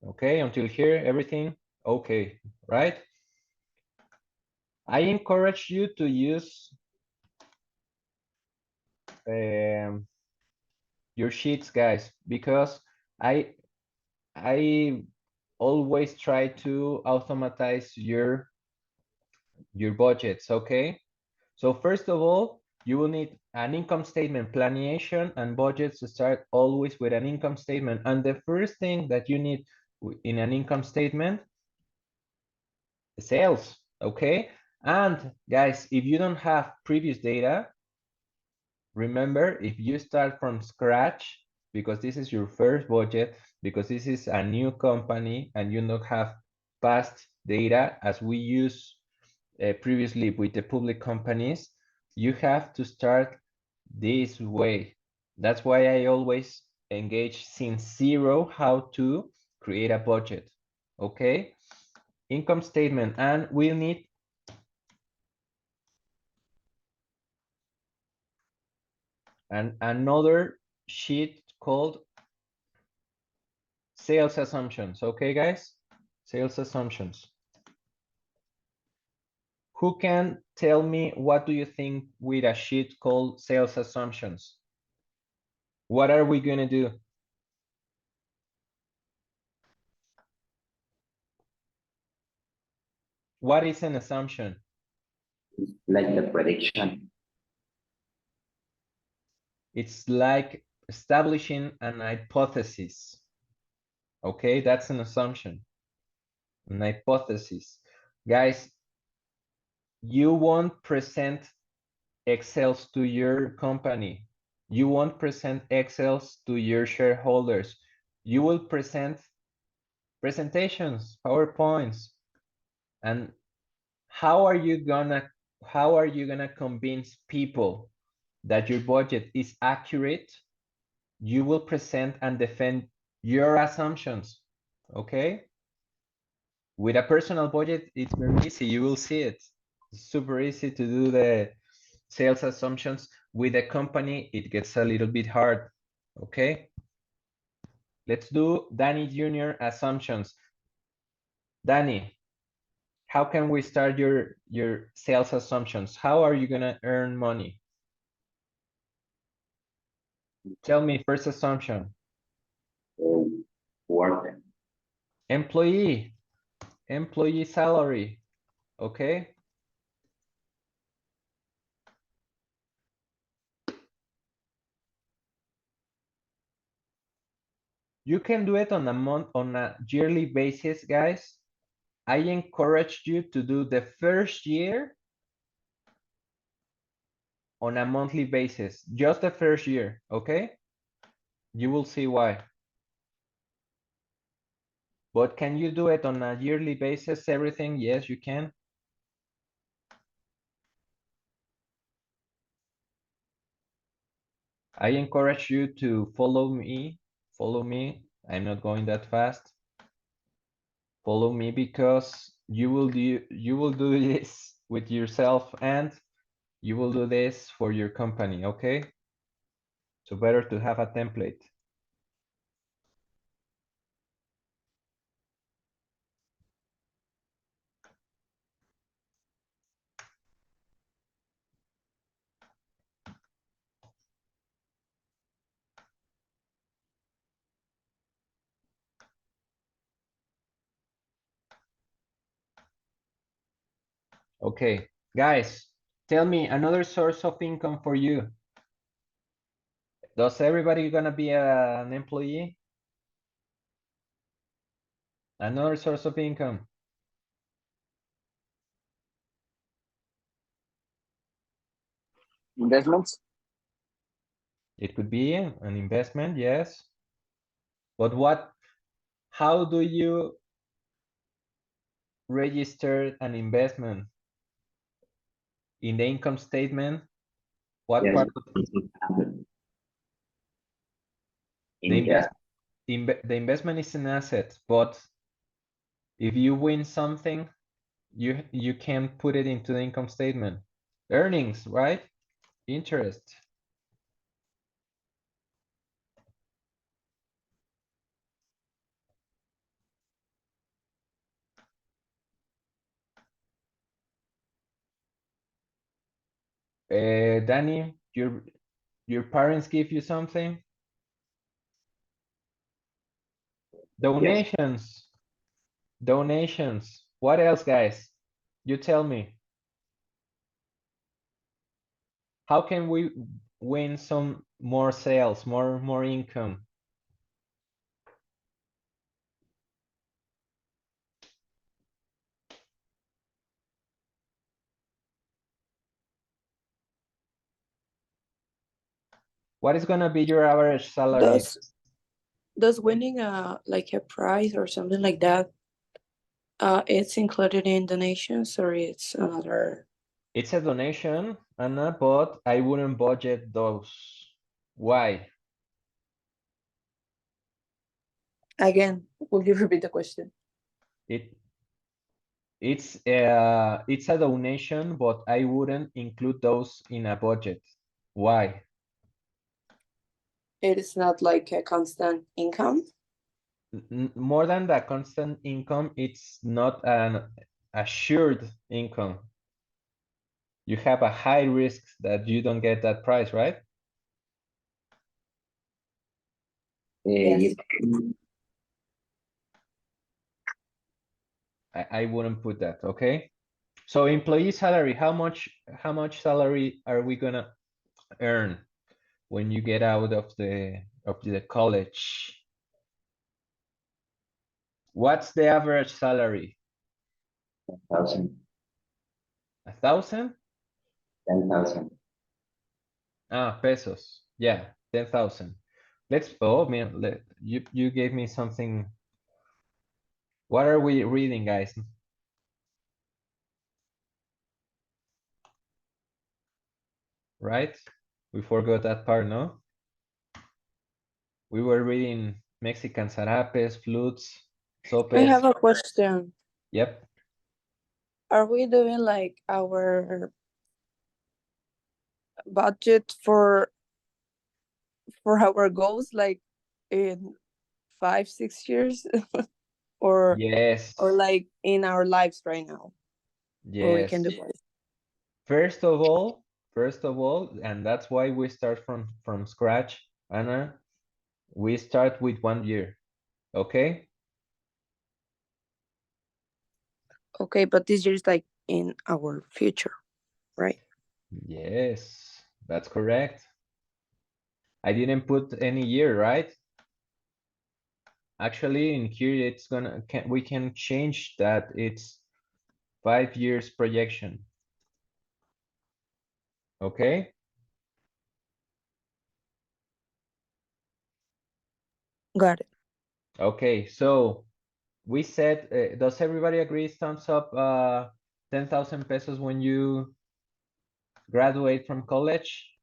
Okay, until here, everything okay, right? I encourage you to use your sheets, guys, because I always try to automatize your budgets, okay? So first of all, you will need an income statement. Planification and budgets start always with an income statement. And the first thing that you need in an income statement, sales, okay? And guys, if you don't have previous data, remember, if you start from scratch, because this is your first budget, because this is a new company and you don't have past data as we use previously with the public companies, you have to start this way. That's why I always engage since zero how to create a budget. Okay, income statement, and we'll need another sheet called sales assumptions. Okay, guys, sales assumptions. Who can tell me what do you think with a sheet called sales assumptions? What are we going to do? What is an assumption? Like the prediction. It's like establishing an hypothesis. Okay, that's an assumption. An hypothesis. Guys, you won't present Excels to your company. You won't present Excels to your shareholders. You will present presentations, PowerPoints. And how are you gonna convince people that your budget is accurate? You will present and defend your assumptions, okay? With a personal budget, it's very easy. You will see it. It's super easy to do the sales assumptions. With a company, it gets a little bit hard, okay? Let's do Danny Jr. assumptions. Danny, how can we start your sales assumptions? How are you gonna earn money? Tell me first assumption. Work. Employee salary, okay? You can do it on a yearly basis, guys. I encourage you to do the first year on a monthly basis, just the first year, okay? You will see why. But can you do it on a yearly basis, everything? Yes, you can. I encourage you to follow me. Follow me. I'm not going that fast. Follow me because you will do this with yourself and you will do this for your company, okay? So better to have a template. Okay, guys, tell me another source of income for you. Does everybody gonna be an employee? Another source of income. Investments. It could be an investment, yes. But how do you register an investment? In the income statement, what Yes. part of the In the the investment is an asset, but if you win something, you can put it into the income statement. Earnings, right? Interest. Danny, your parents give you something? Donations. Donations. What else, guys? You tell me. How can we win some more sales, more income? What is gonna be your average salary? Does winning like a prize or something like that, it's included in donations or it's another? It's a donation, Anna, but I wouldn't budget those. Why? Again, will you repeat the question? It's a donation, but I wouldn't include those in a budget. Why? It is not like a constant income. More than the constant income, it's not an assured income. You have a high risk that you don't get that price, right? Yes. I wouldn't put that, okay? So employee salary, how much salary are we gonna earn when you get out of the college? What's the average salary? 1,000, 1,000? 10,000. Pesos. Yeah, 10,000. Let's, oh man, you gave me something. What are we reading, guys? Right? We forgot that part, no? We were reading Mexican zarapes, flutes, sopes. I have a question. Yep. Are we doing like our budget for our goals like in 5-6 years or Yes. like in our lives right now? Or we can Yes. do both? First of all, and that's why we start from scratch, Anna, we start with 1 year, okay? Okay, but this year is like in our future, right? Yes, that's correct. I didn't put any year, right? Actually, in here, it's gonna, we can change that. It's 5 years projection. Okay? Got it. Okay, so we said, does everybody agree, thumbs up, 10,000 pesos when you graduate from college?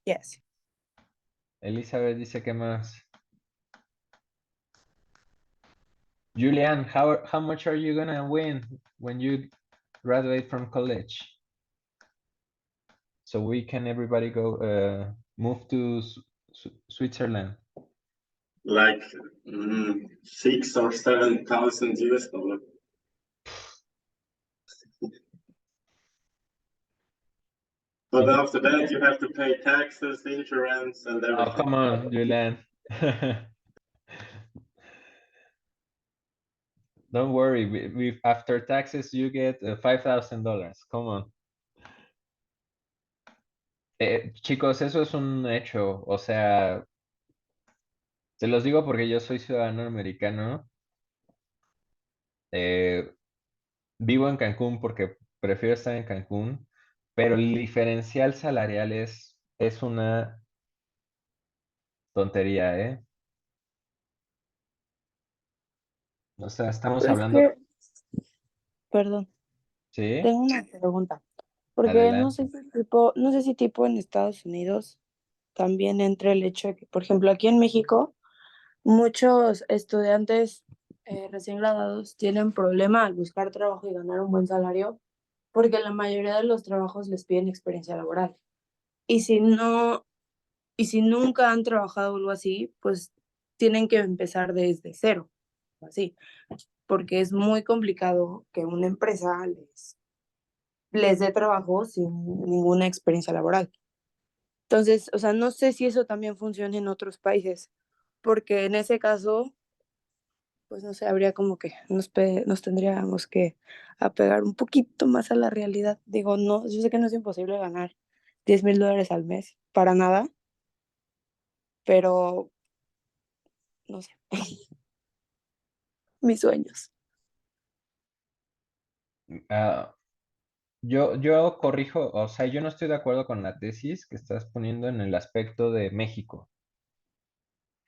Yes. Elizabeth dice que más. Julian, how much are you gonna win when you graduate from college? So we can everybody go move to Switzerland. Like 6,000 or 7,000 US dollars. But after that, you have to pay taxes, insurance, and everything. Oh, come on, Julian. Don't worry, we after taxes you get $5,000. Come on. Chicos, eso es un hecho. O sea, se los digo porque yo soy ciudadano americano. Vivo en Cancún porque prefiero estar en Cancún, pero el diferencial salarial es una tontería, ¿eh? O sea, estamos hablando. Perdón, Sí, tengo una pregunta. Porque no adelante. sé si tipo en Estados Unidos también entra el hecho de que, por ejemplo, aquí en México, muchos estudiantes recién graduados tienen problema al buscar trabajo y ganar un buen salario, porque la mayoría de los trabajos les piden experiencia laboral. Y si nunca han trabajado algo así, pues tienen que empezar desde cero, así. porque es muy complicado que una empresa les dé trabajo sin ninguna experiencia laboral. Entonces, o sea, no sé si eso también funciona en otros países, porque en ese caso, pues no sé, habría como que nos tendríamos que apegar un poquito más a la realidad. Digo, no, yo sé que no es imposible ganar $10,000 al mes, para nada, pero no sé, mis sueños. Ah, yo corrijo, o sea, yo no estoy de acuerdo con la tesis que estás poniendo en el aspecto de México.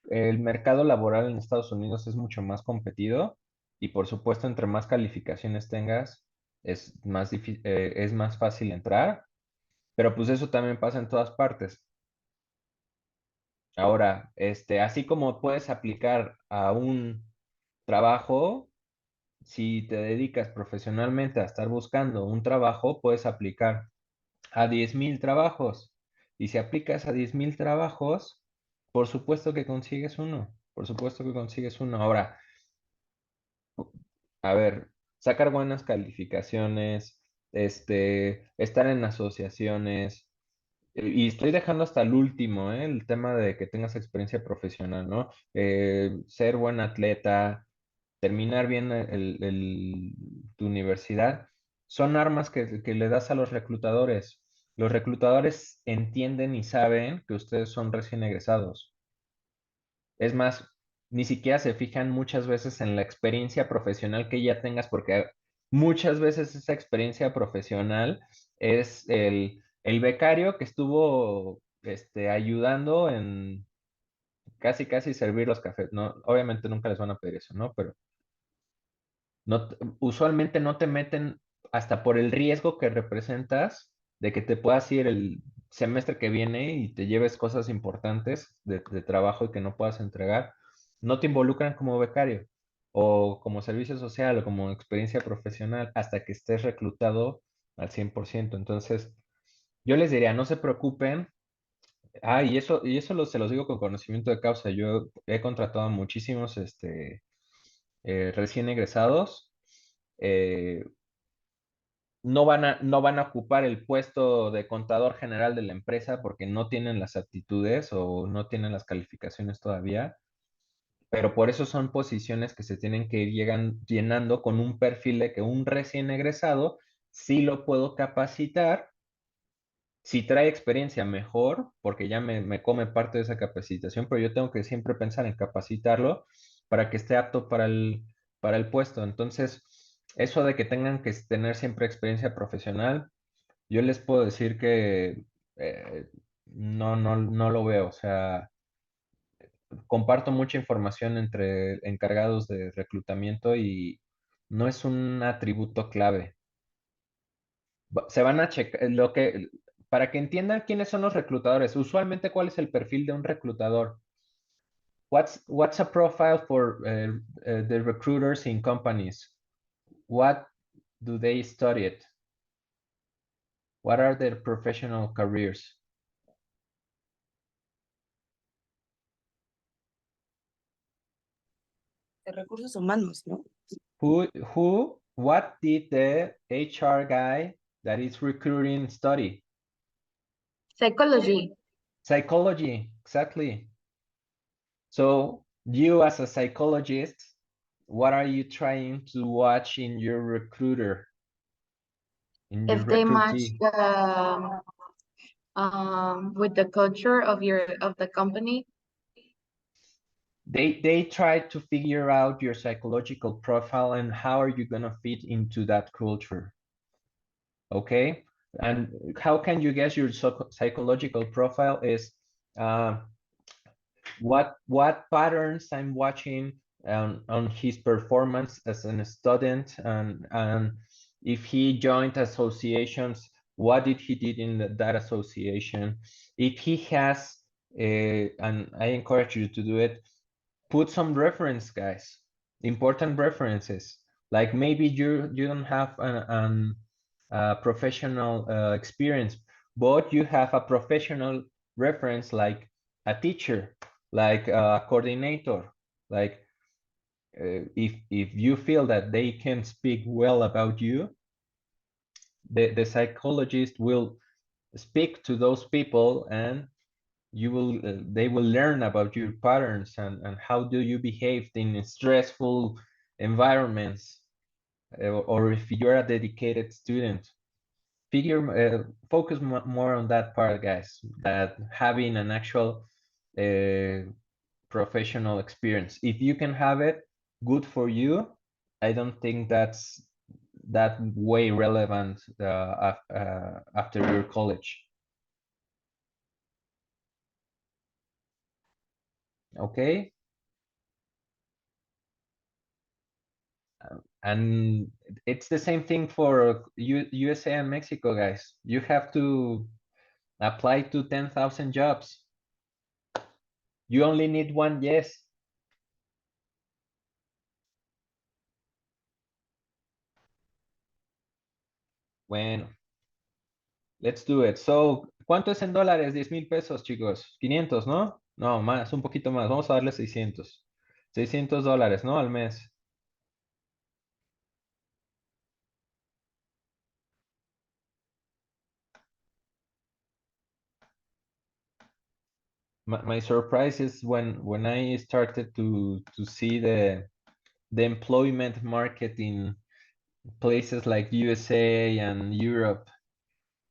El mercado laboral en Estados Unidos es mucho más competido y por supuesto, entre más calificaciones tengas, es más fácil entrar, pero pues eso también pasa en todas partes. Ahora, así como puedes aplicar a un trabajo, si te dedicas profesionalmente a estar buscando un trabajo, puedes aplicar a 10,000 trabajos. Y si aplicas a 10,000 trabajos, por supuesto que consigues uno. Por supuesto que consigues uno. Ahora, a ver, sacar buenas calificaciones, estar en asociaciones. Y estoy dejando hasta el último, el tema de que tengas experiencia profesional, ¿no? Ser buen atleta, terminar bien tu universidad, son armas que le das a los reclutadores. Los reclutadores entienden y saben que ustedes son recién egresados. Es más, ni siquiera se fijan muchas veces en la experiencia profesional que ya tengas, porque muchas veces esa experiencia profesional es el becario que estuvo ayudando en casi, casi servir los cafés. No, obviamente nunca les van a pedir eso, ¿no? Pero usualmente no te meten hasta por el riesgo que representas de que te puedas ir el semestre que viene y te lleves cosas importantes de trabajo y que no puedas entregar. No te involucran como becario o como servicio social o como experiencia profesional hasta que estés reclutado al 100%. Entonces, yo les diría, no se preocupen. Se los digo con conocimiento de causa. Yo he contratado a muchísimos recién egresados. eh, no van a ocupar el puesto de contador general de la empresa porque no tienen las aptitudes o no tienen las calificaciones todavía, pero por eso son posiciones que se tienen que ir llenando con un perfil de que un recién egresado sí lo puedo capacitar. Si trae experiencia, mejor, porque ya me come parte de esa capacitación, pero yo tengo que siempre pensar en capacitarlo para que esté apto para el puesto. Entonces, eso de que tengan que tener siempre experiencia profesional, yo les puedo decir que no lo veo. O sea, comparto mucha información entre encargados de reclutamiento y no es un atributo clave. Se van a checar para que entiendan quiénes son los reclutadores. Usualmente, ¿cuál es el perfil de un reclutador? What's a profile for the recruiters in companies? What do they study it? What are their professional careers? De recursos humanos, ¿no? What did the HR guy that is recruiting study? Psychology. Psychology, exactly. So you as a psychologist, what are you trying to watch in your recruiter? In your If they match recruitee? with the culture of the company. They try to figure out your psychological profile and how are you gonna fit into that culture. Okay, and how can you guess your psychological profile is what patterns I'm watching on his performance as an student, and if he joined associations, what did he did in that association? If he has, and I encourage you to do it, put some reference, guys, important references. Like maybe you don't have a professional experience, but you have a professional reference like a teacher, like a coordinator, like if you feel that they can speak well about you, the psychologist will speak to those people, and you will they will learn about your patterns and how do you behave in stressful environments, or if you're a dedicated student. Focus more on that part, guys, that having an actual professional experience. If you can have it, good for you. I don't think that's that way relevant after your college. Okay. And it's the same thing for USA and Mexico, guys. You have to apply to 10,000 jobs. You only need one yes. Bueno, let's do it. So, ¿cuánto es en dólares? 10,000 pesos, chicos. 500, ¿no? No, más, un poquito más. Vamos a darle 600. 600 dólares, ¿no? Al mes. My surprise is when I started to see the employment market in places like USA and Europe.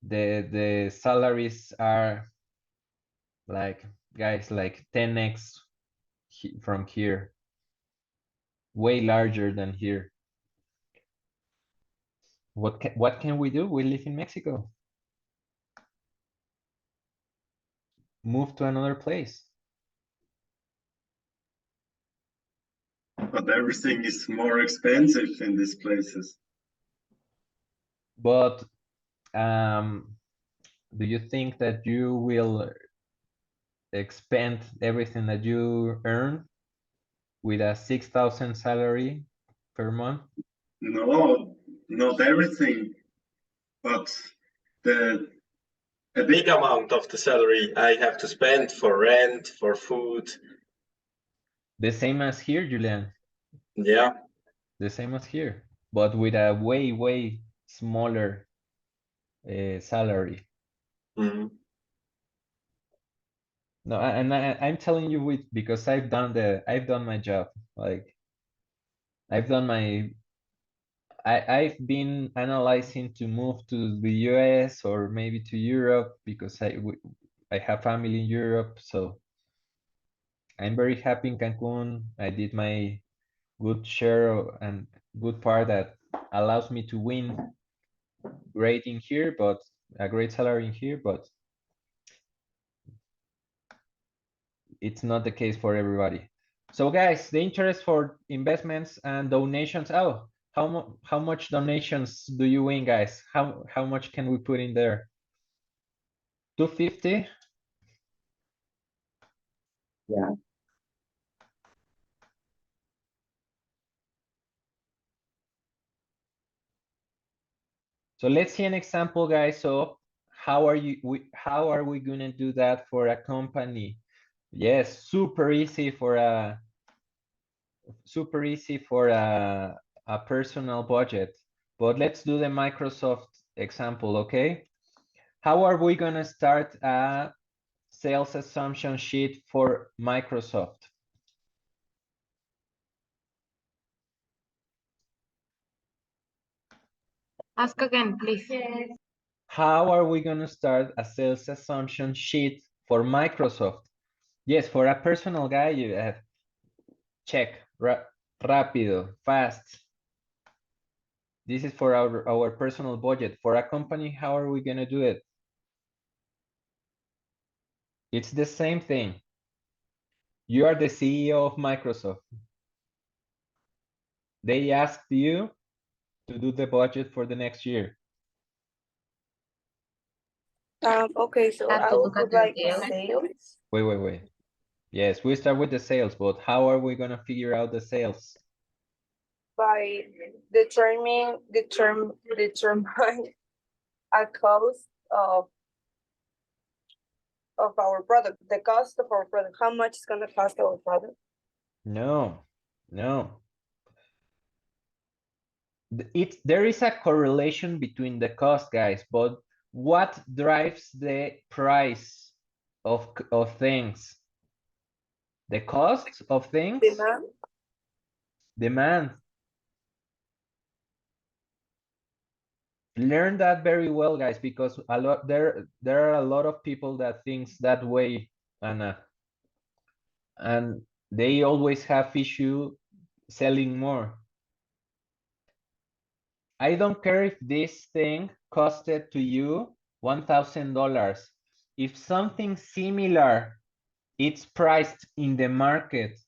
The salaries are like, guys, like 10x from here, way larger than here. What can we do? We live in Mexico. Move to another place. But everything is more expensive in these places. But do you think that you will expend everything that you earn with a 6,000 salary per month? No, not everything, but a big amount of the salary I have to spend for rent, for food. The same as here, Julian. Yeah. The same as here, but with a way smaller salary. Mm-hmm. No, I'm telling you because I've done my job. Like I've been analyzing to move to the US or maybe to Europe because I have family in Europe, so I'm very happy in Cancun. I did my good share and good part that allows me to win great in here, but a great salary in here, but it's not the case for everybody. So guys, the interest for investments and donations. Oh, how much donations do you win, guys? How much can we put in there? 250? Yeah. So let's see an example, guys. So how are we gonna do that for a company? Yes, super easy for a personal budget. But let's do the Microsoft example, okay? How are we gonna start a sales assumption sheet for Microsoft? Ask again, please. How are we gonna start a sales assumption sheet for Microsoft? Yes, for a personal guy, you have check, rápido, fast. This is for our personal budget. For a company, how are we gonna do it? It's the same thing. You are the CEO of Microsoft. They asked you to do the budget for the next year. Okay, so Have I to will look at put your like deal. sales. Wait. Yes, we start with the sales, but how are we gonna figure out the sales? By determine a cost of our product, the cost of our product, how much it's gonna cost our product. No. There is a correlation between the cost, guys, but what drives the price of things? The cost of things? Demand. Demand. Learn that very well, guys, because there are a lot of people that thinks that way, Anna, and they always have issue selling more. I don't care if this thing costed to you $1,000. If something similar it's priced in the market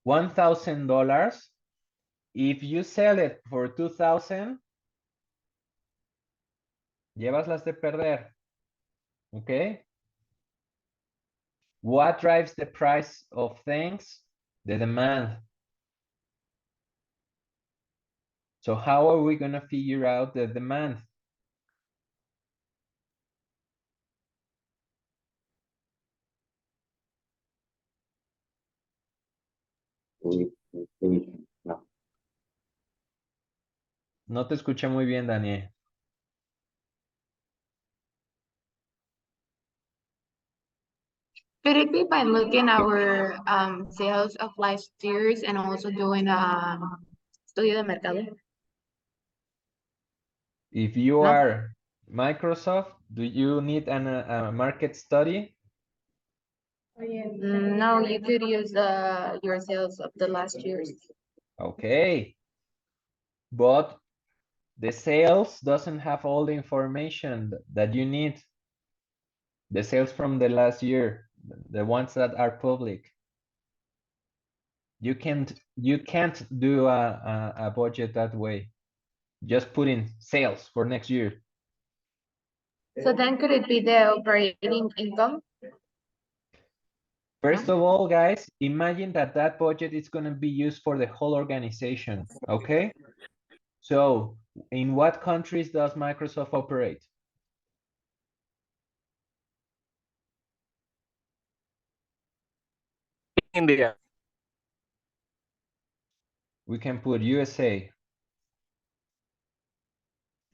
$1,000, if you sell it for 2,000, llevas las de perder. Okay? What drives the price of things? The demand. So how are we gonna figure out the demand? No. No te escuché muy bien, Daniel. Could it be by looking our sales of last years and also doing estudio de mercado? If you No. are Microsoft, do you need a market study? No, you could use your sales of the last years. Okay. But the sales doesn't have all the information that you need. The sales from the last year, the ones that are public. You can't do a budget that way. Just put in sales for next year. So then could it be the operating income? First of all, guys, imagine that that budget is going to be used for the whole organization, okay? So in what countries does Microsoft operate? India. We can put USA,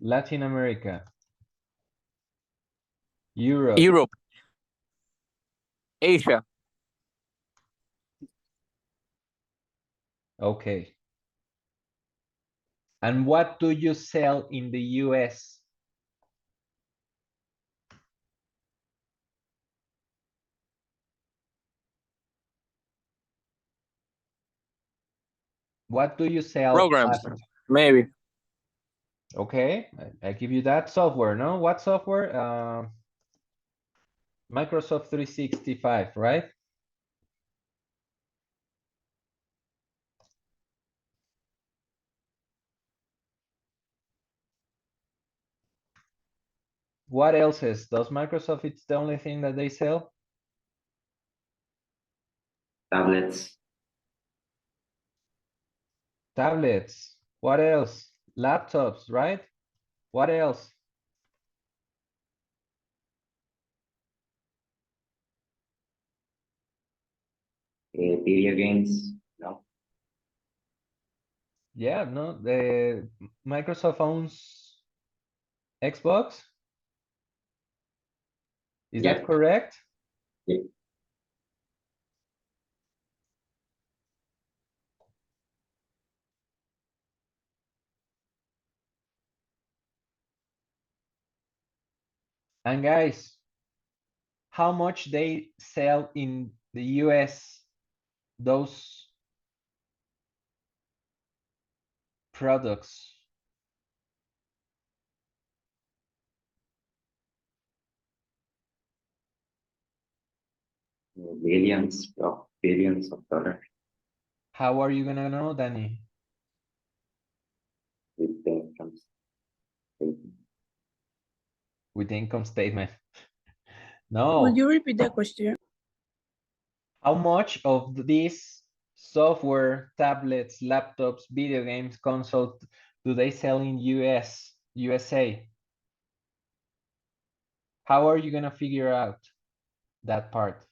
Latin America, Europe. Europe. Asia. Okay. And what do you sell in the US? What do you sell? Programs. Maybe. Okay, I give you that software, no? What software? Microsoft 365, right? What else is? Does Microsoft, it's the only thing that they sell? Tablets, Tablets. What else? Laptops, right? What else? video games, no, Yeah, no, the Microsoft owns Xbox. Is Yeah. that correct? Yeah. And guys, how much they sell in the US, those products? billions of dollars How are you gonna know, Danny? with the income statement. With the income statement. Would No, you repeat the question? how much of this software, tablets, laptops, video games, consoles do they sell in USA? How are you gonna figure out that part?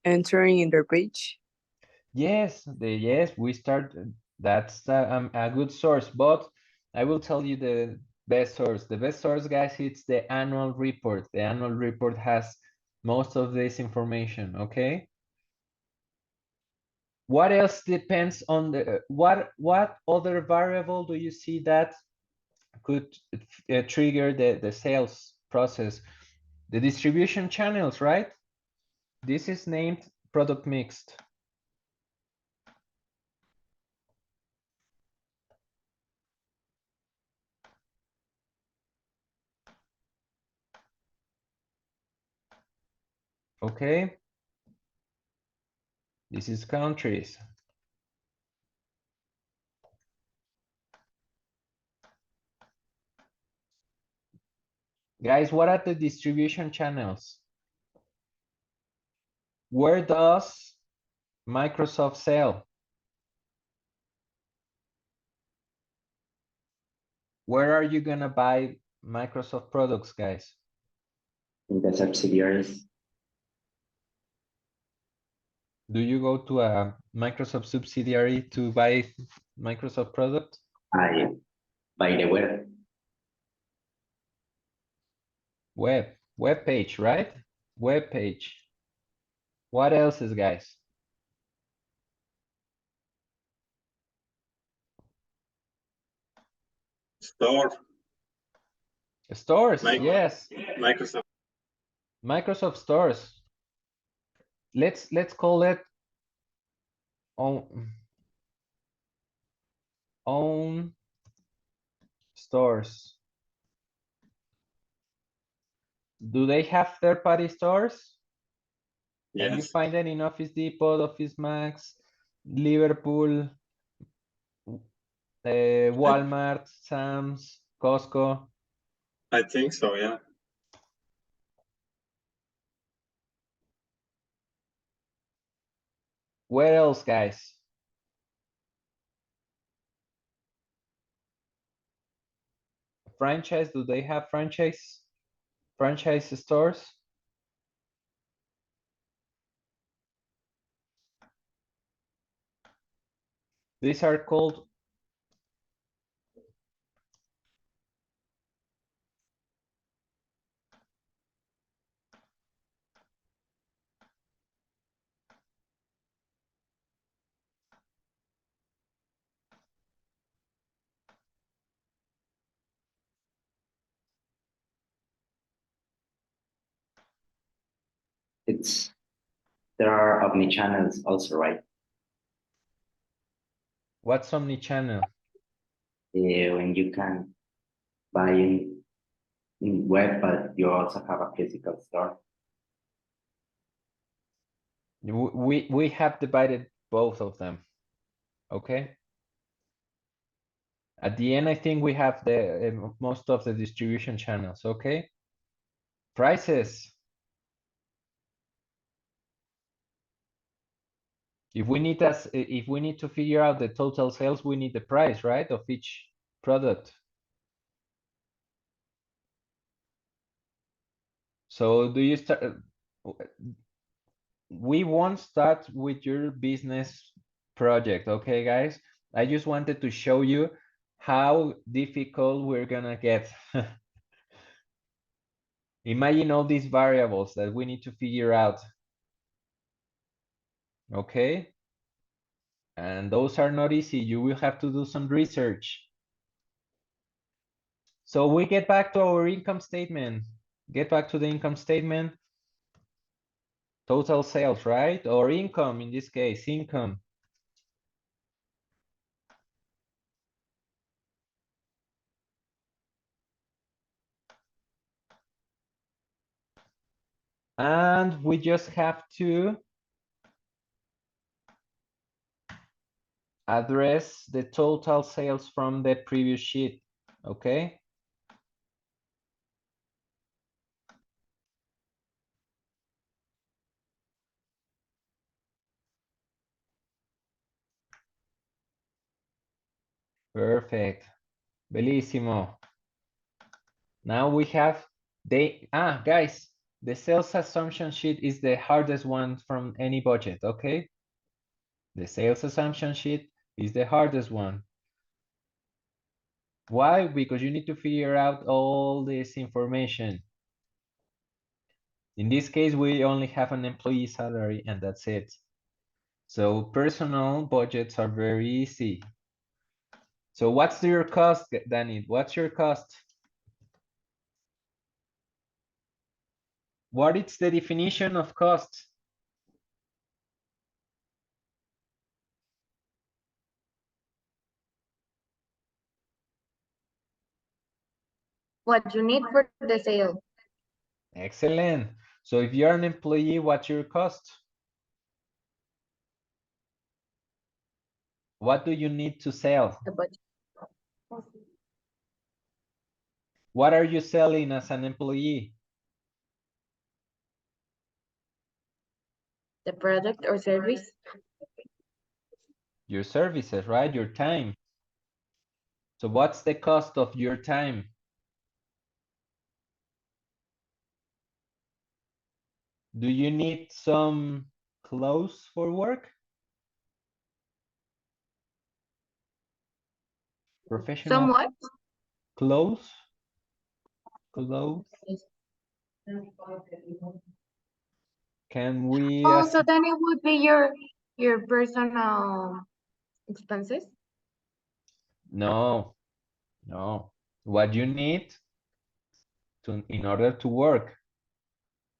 Entering in their page. Yes, yes, we start, that's a good source, but I will tell you the best source. The best source, guys, it's the annual report. The annual report has most of this information, okay? What else depends on the, what other variable do you see that could trigger the sales process? The distribution channels, right? This is named product mixed. Okay. This is countries. Guys, what are the distribution channels? Where does Microsoft sell? Where are you gonna buy Microsoft products, guys? In the subsidiaries, Do you go to a Microsoft subsidiary to buy Microsoft product? I by the web, Web page, right? Web page. What else is, guys? Store, Stores, Mic- yes. Microsoft. Microsoft stores. Let's call it own stores. Do they have third-party stores? Can you Yes, find it in Office Depot, Office Max, Liverpool, Walmart, Sam's, Costco? I think so, yeah. Where else, guys? Franchise, do they have franchise stores? These are called there are omni-channels also, right? what's omnichannel? When you can buy in web, but you also have a physical store. We have divided both of them. Okay. At the end, I think we have the most of the distribution channels. Okay. Prices. If we need to figure out the total sales, we need the price, right, of each product. So do you start? We won't start with your business project, okay, guys? I just wanted to show you how difficult we're gonna get. Imagine all these variables that we need to figure out. Okay? And those are not easy. You will have to do some research. So we get back to our income statement. Get back to the income statement. Total sales, right? Or income, in this case, income. And we just have to address the total sales from the previous sheet, okay? Perfect. Bellissimo. Now we have guys, the sales assumption sheet is the hardest one from any budget, okay? The sales assumption sheet is the hardest one. Why? Because you need to figure out all this information. In this case, we only have an employee salary and that's it. So personal budgets are very easy. So what's your cost, Danny? What's your cost? What is the definition of cost? What you need for the sale, Excellent. So if you're an employee, what's your cost? What do you need to sell? the budget, What are you selling as an employee? the product or service, Your services, right? Your time. So what's the cost of your time? Do you need some clothes for work? Professional somewhat. clothes? Clothes? Can we? Oh, so then it would be your personal expenses. No, no. What you need to in order to work.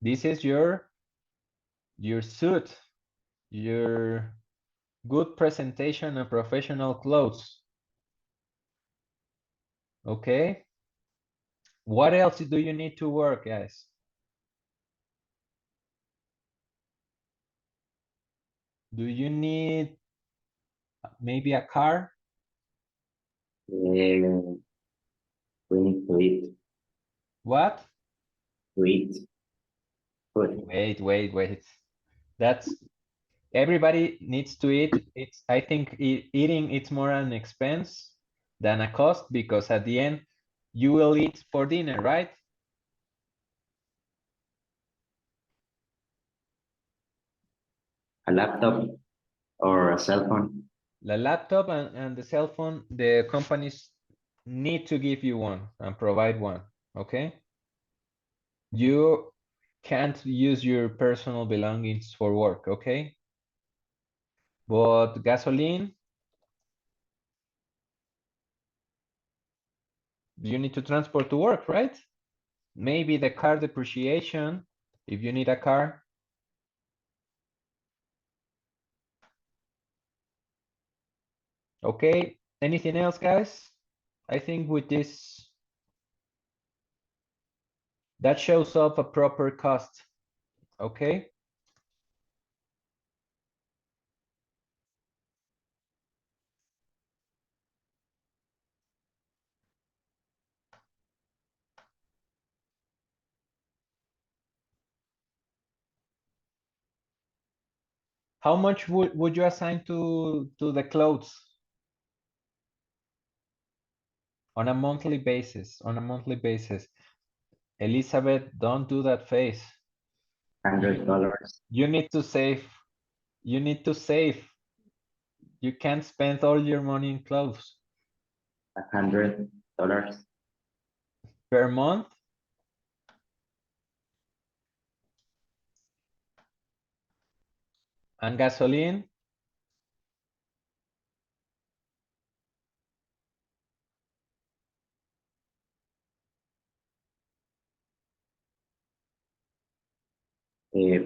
This is your suit, your good presentation and professional clothes. Okay. What else do you need to work, guys? Do you need maybe a car? We need to eat, What? to eat food. Wait. That's everybody needs to eat. It's I think eating it's more an expense than a cost because at the end you will eat for dinner, right? A laptop or a cell phone. The laptop and the cell phone, the companies need to give you one and provide one, okay? You can't use your personal belongings for work, okay? But gasoline, you need to transport to work, right? Maybe the car depreciation, if you need a car. Okay, anything else, guys? I think with this, that shows up a proper cost, okay? How much would you assign to the clothes? On a monthly basis, Elizabeth, don't do that face. $100. You need to save. You need to save. You can't spend all your money in clothes. $100. Per month? And gasoline?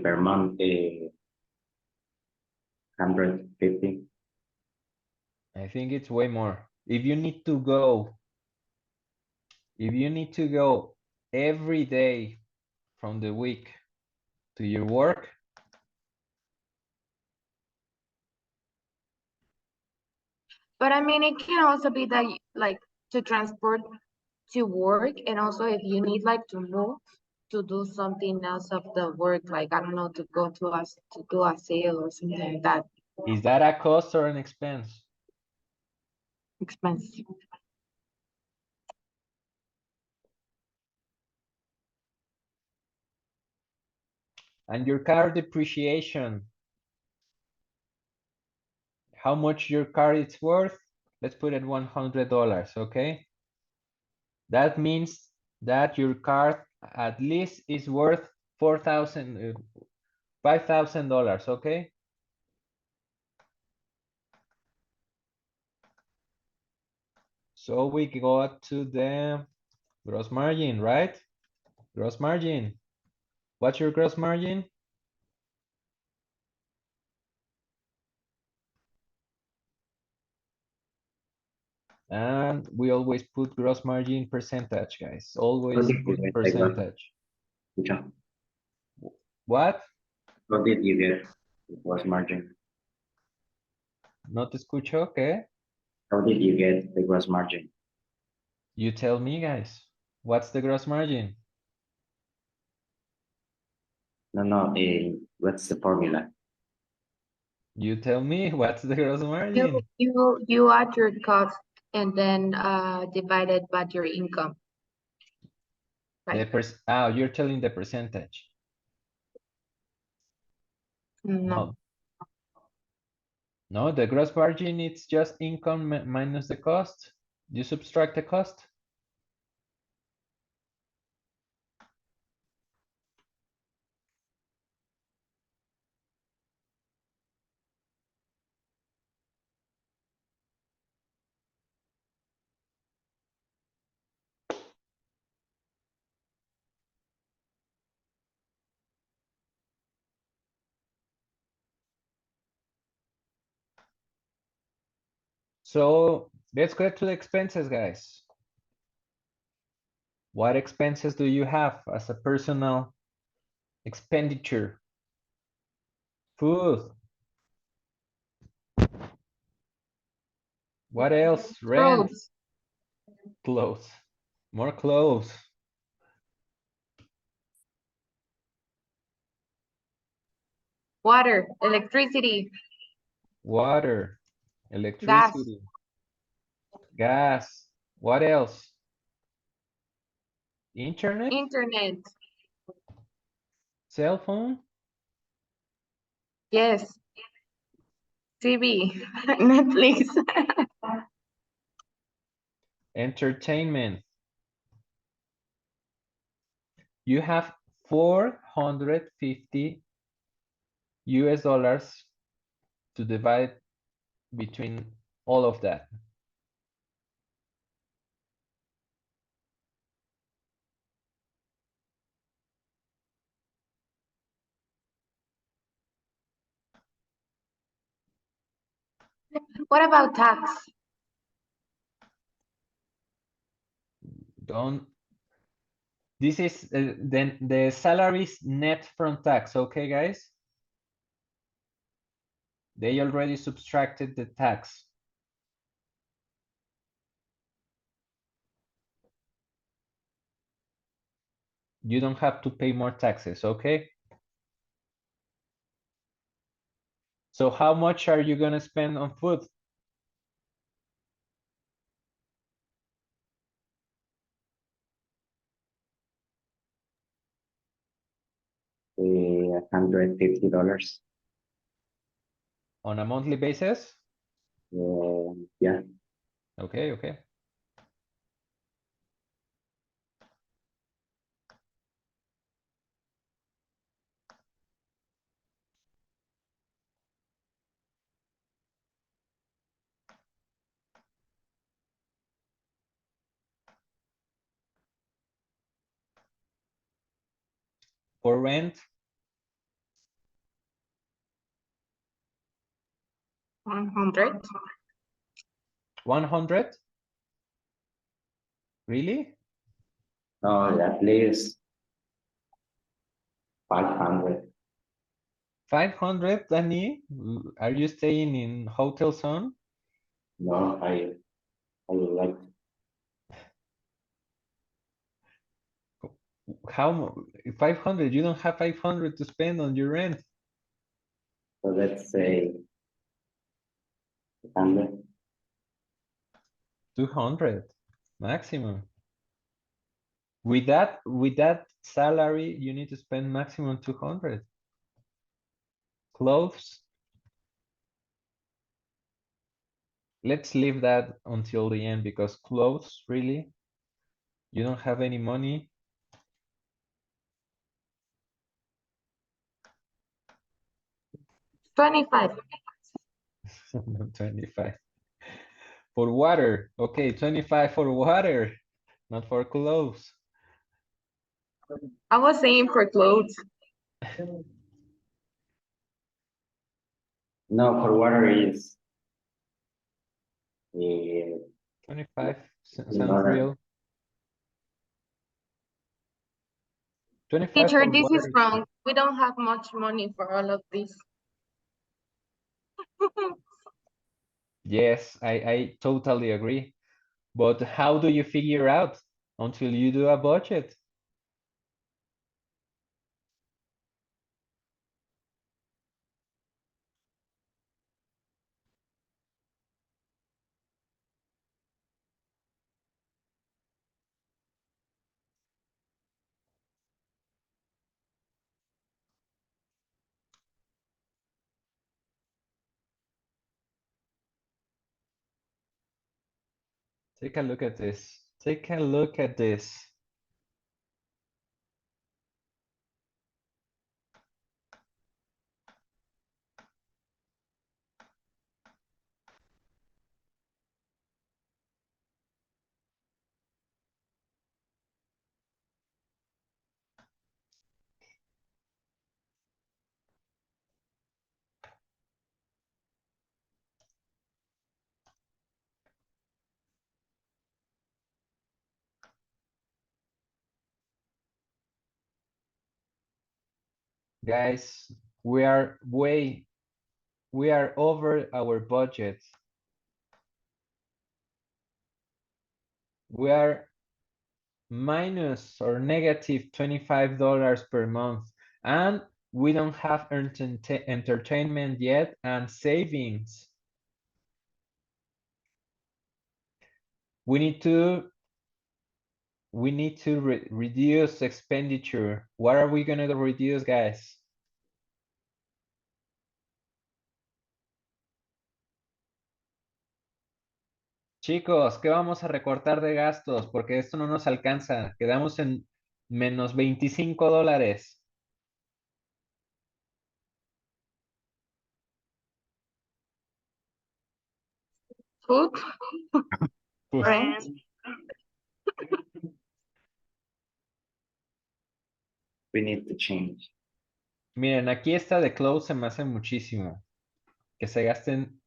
Per month, 150. I think it's way more. If you need to go every day from the week to your work, But I mean, it can also be that like to transport to work, and also if you need like to move to do something else of the work, like I don't know, to go to us to do a sale or something like that, is that a cost or an expense? expensive. And your car depreciation, how much your car is worth? Let's put it $100, okay? That means that your car at least is worth $5,000, okay? So we go to the gross margin, right? Gross margin. What's your gross margin? And we always put gross margin percentage, guys. Always How did you put get the gross- percentage. Mucho. What? How did you get the gross margin? No te escucho, okay? How did you get the gross margin? You tell me, guys. What's the gross margin? No, what's the formula? You tell me what's the gross margin? You add your cost and then divide it by your income. The you're telling the percentage. No, No, the gross margin, it's just income minus the cost. You subtract the cost. So let's get to the expenses, guys. What expenses do you have as a personal expenditure? Food. What else? Rent. clothes, Clothes. More clothes. water, electricity, Water. Electricity. Gas. What else? Internet? internet, Cell phone? yes, TV, Netflix, Entertainment. You have 450 US dollars to divide between all of that. What about tax? Don't. This is then the salaries net from tax, okay, guys? They already subtracted the tax. You don't have to pay more taxes, okay? So how much are you gonna spend on food? $150. On a monthly basis? Yeah, Okay, okay. For rent, 100, 100? Really? no, at least 500. 500, Danny? Are you staying in Hotel Zone? No, I would like, How 500? You don't have 500 to spend on your rent. so let's say 100. 200 maximum. With that salary, you need to spend maximum 200. Clothes, let's leave that until the end because clothes, really? You don't have any money? 25. 25. For water, okay, 25 for water, not for clothes. I was saying for clothes. No, for water is uh, 25 sounds $15. real. 25 Teacher, for this is water. wrong. We don't have much money for all of this. Yes, I totally agree. But how do you figure out until you do a budget? Take a look at this. Take a look at this. Guys, we are over our budget. We are minus or negative $25 per month. And we don't have entertainment yet and savings. We need to reduce expenditure. What are we gonna reduce, guys? Chicos, ¿qué vamos a recortar de gastos? Porque esto no nos alcanza. Quedamos en menos $25. Food, Pues, rent. We need to change. miren, aquí esta de clothes se me hace muchísimo. Que se gasten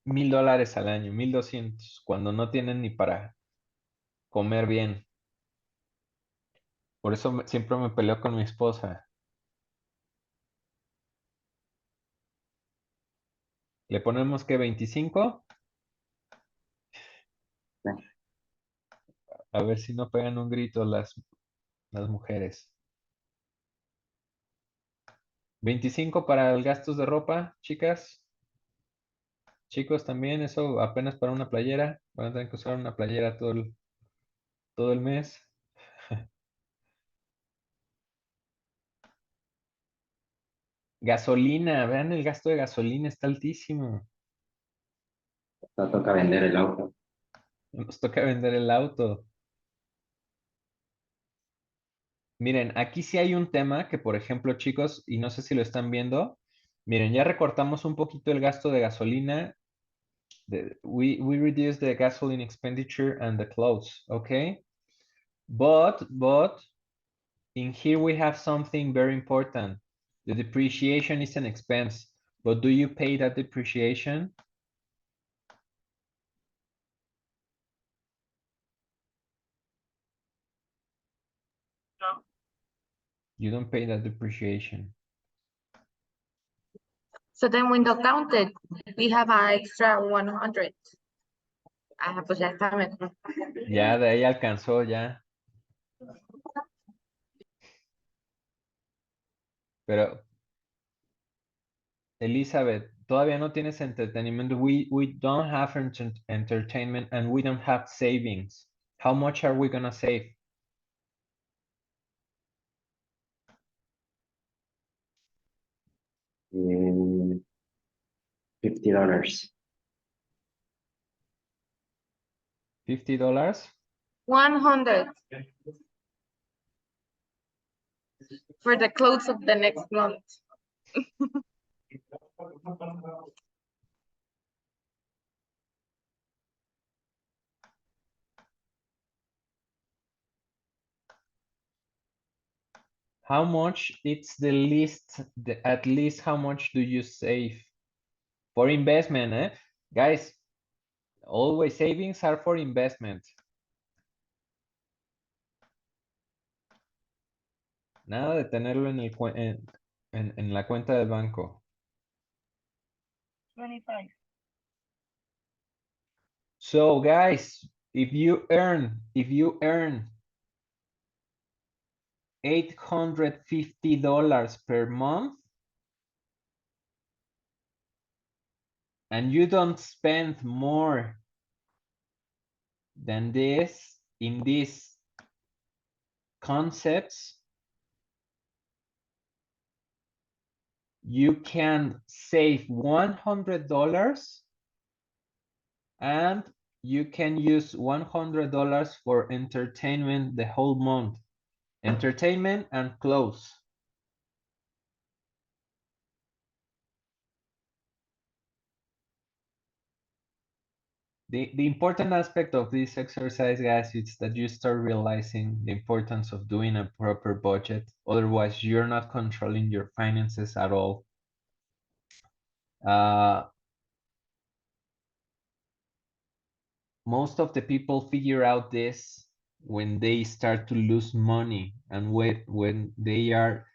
$1000 al año, 1200, cuando no tienen ni para comer bien. Por eso siempre me peleo con mi esposa. ¿Le ponemos que 25? Sí. A ver si no pegan un grito las mujeres. 25 para el gastos de ropa, chicas. Chicos, también eso apenas para una playera. Van a tener que usar una playera todo el mes. Gasolina, vean el gasto de gasolina, está altísimo. No toca vender el auto. Nos toca vender el auto. Miren, aquí sí hay un tema que, por ejemplo, chicos, y no sé si lo están viendo. Miren, ya recortamos un poquito el gasto de gasolina. We reduce the gasoline expenditure and the clothes, okay? But in here we have something very important. The depreciation is an expense, but do you pay that depreciation? No. You don't pay that depreciation. So then when the counted, we have an extra 100. Ah, pues ya está mejor. Ya, de ahí alcanzó, ya. Pero, Elizabeth, todavía no tienes entretenimiento. We don't have entertainment and we don't have savings. How much are we gonna save? $50. $50? 100 for the close of the next month. How much it's the least, at least how much do you save for investment, eh? Guys, always savings are for investment. Nada de tenerlo en el en la cuenta del banco. 25. So guys, if you earn $850 per month and you don't spend more than this in these concepts, you can save $100 and you can use $100 for entertainment the whole month. Entertainment and clothes. The important aspect of this exercise, guys, is that you start realizing the importance of doing a proper budget. Otherwise, you're not controlling your finances at all. Most of the people figure out this when they start to lose money and when they are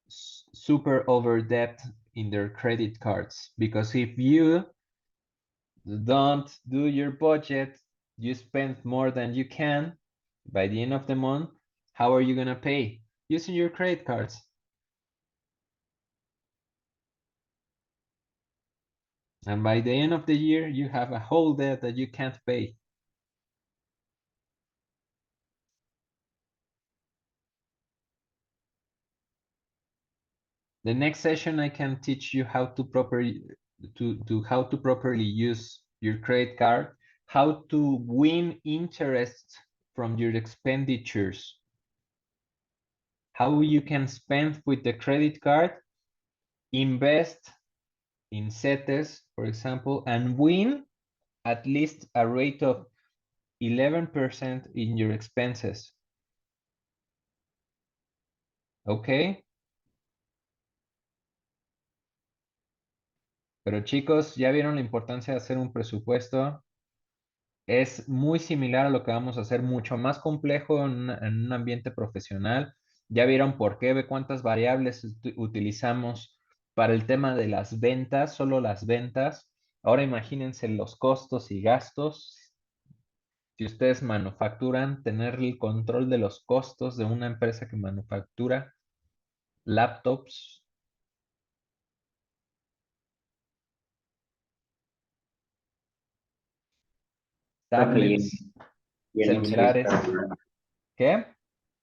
super over debt in their credit cards. Because if you don't do your budget, you spend more than you can by the end of the month, how are you gonna pay? Using your credit cards. And by the end of the year, you have a whole debt that you can't pay. The next session, I can teach you how to properly use your credit card, how to win interest from your expenditures, how you can spend with the credit card, invest in CETES, for example, and win at least a rate of 11% in your expenses. Okay. Pero chicos, ya vieron la importancia de hacer un presupuesto. Es muy similar a lo que vamos a hacer, mucho más complejo en un ambiente profesional. Ya vieron por qué, ve cuántas variables utilizamos para el tema de las ventas, solo las ventas. Ahora imagínense los costos y gastos. Si ustedes manufacturan, tener el control de los costos de una empresa que manufactura laptops. Tablets, Y en un celulares. celular, ¿Qué?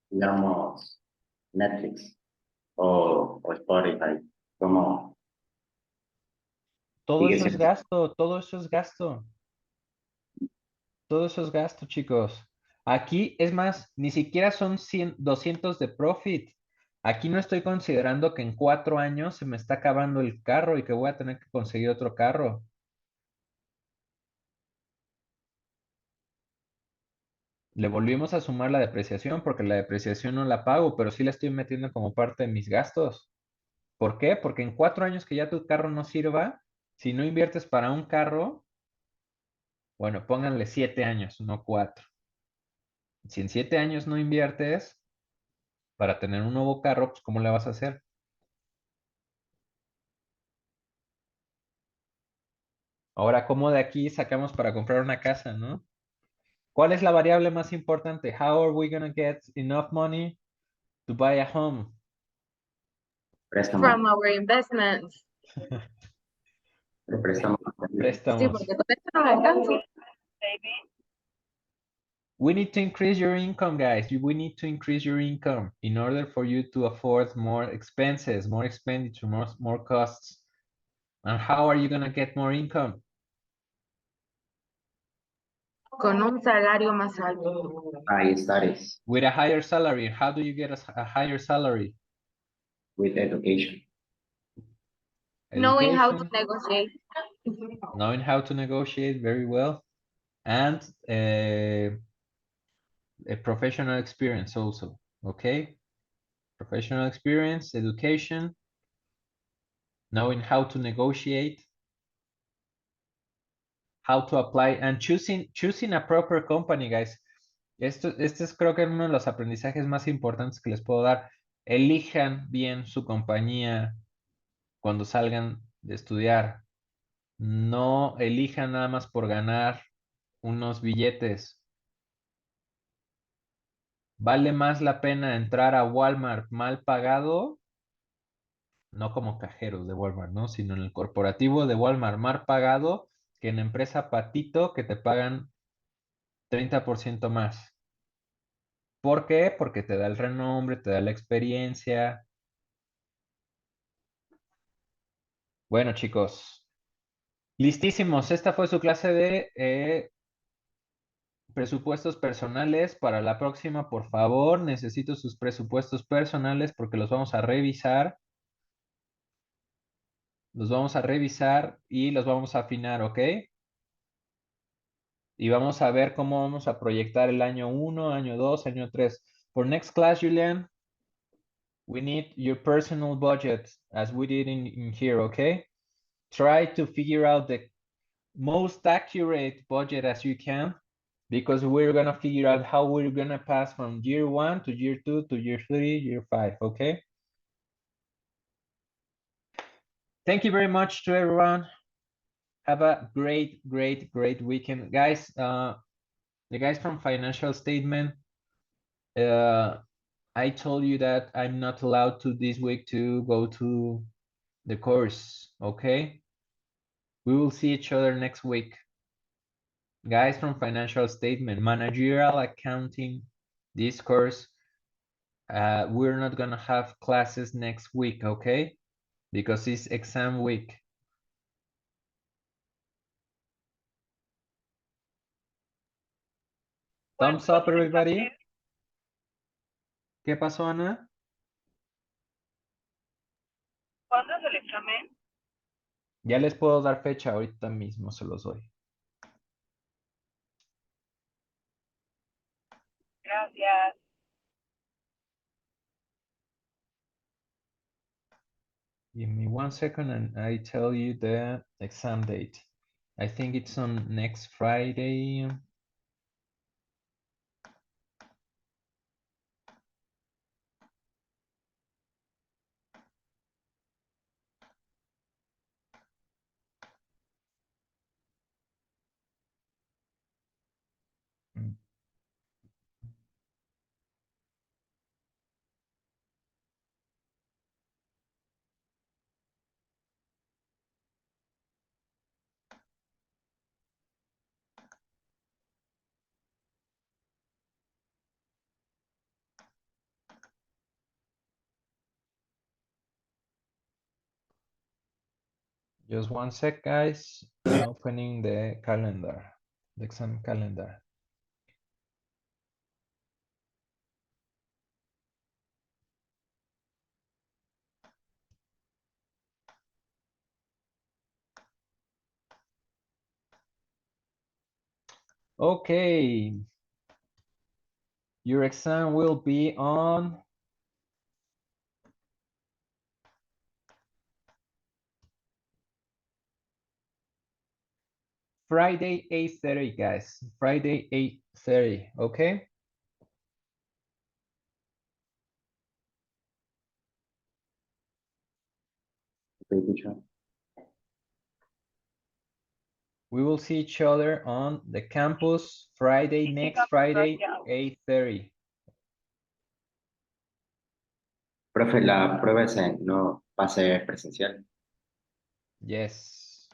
digamos, Netflix o Spotify, como Todo sigue eso es siendo- gasto, todo eso es gasto. Todo eso es gasto, chicos. Aquí, es más, ni siquiera son 100, 200 de profit. Aquí no estoy considerando que en 4 años se me está acabando el carro y que voy a tener que conseguir otro carro. Le volvimos a sumar la depreciación porque la depreciación no la pago, pero sí la estoy metiendo como parte de mis gastos. ¿Por qué? Porque en 4 años que ya tu carro no sirva, si no inviertes para un carro, bueno, pónganle 7 años, no 4. Si en 7 años no inviertes para tener un nuevo carro, pues ¿cómo le vas a hacer? Ahora, ¿cómo de aquí sacamos para comprar una casa, no? ¿Cuál es la variable más importante? How are we gonna get enough money to buy a home? préstamo, From our investments. el préstamo. Sí, Préstamos. porque con esto no me alcanza. We need to increase your income, guys. We need to increase your income in order for you to afford more expenses, more expenditure, more costs. And how are you gonna get more income? Con un salario más alto. high studies With a higher salary. How do you get a higher salary? with education. Knowing how to Education, negotiate. knowing how to negotiate very well, and a professional experience also, okay? Professional experience, education, knowing how to negotiate, how to apply, and choosing a proper company, guys. Este es creo que uno de los aprendizajes más importantes que les puedo dar. Elijan bien su compañía cuando salgan de estudiar. No elijan nada más por ganar unos billetes. Vale más la pena entrar a Walmart mal pagado, no como cajeros de Walmart, ¿no? Sino en el corporativo de Walmart mal pagado que en empresa Patito que te pagan 30% más. ¿Por qué? Porque te da el renombre, te da la experiencia. Bueno, chicos, listísimos. Esta fue su clase de presupuestos personales. Para la próxima, por favor, necesito sus presupuestos personales porque los vamos a revisar. Los vamos a revisar y los vamos a afinar, ¿ok? Y vamos a ver cómo vamos a proyectar el año 1, año 2, año 3. For next class, Julian, we need your personal budget as we did in here, okay? Try to figure out the most accurate budget as you can because we're gonna figure out how we're gonna pass from year 1 to year 2 to year 3, year 5, okay? Thank you very much to everyone. Have a great weekend. Guys, the guys from Financial Statement, I told you that I'm not allowed to this week to go to the course, okay? We will see each other next week. Guys from Financial Statement, Managerial Accounting, this course, we're not gonna have classes next week, okay? Because it's exam week. Thumbs up, everybody. ¿Qué pasó, Ana? ¿Cuándo es el examen? Ya les puedo dar fecha, ahorita mismo se los doy. Gracias. Give me 1 second and I tell you the exam date. I think it's on next Friday. Just 1 sec, guys. I'm opening the calendar, the exam calendar. Okay. Your exam will be on Friday 8:30, guys. Friday 8:30, okay? Okay, teacher. We will see each other on the campus Friday, next Friday, 8:30. Profe, la prueba es no va a ser presencial. Yes.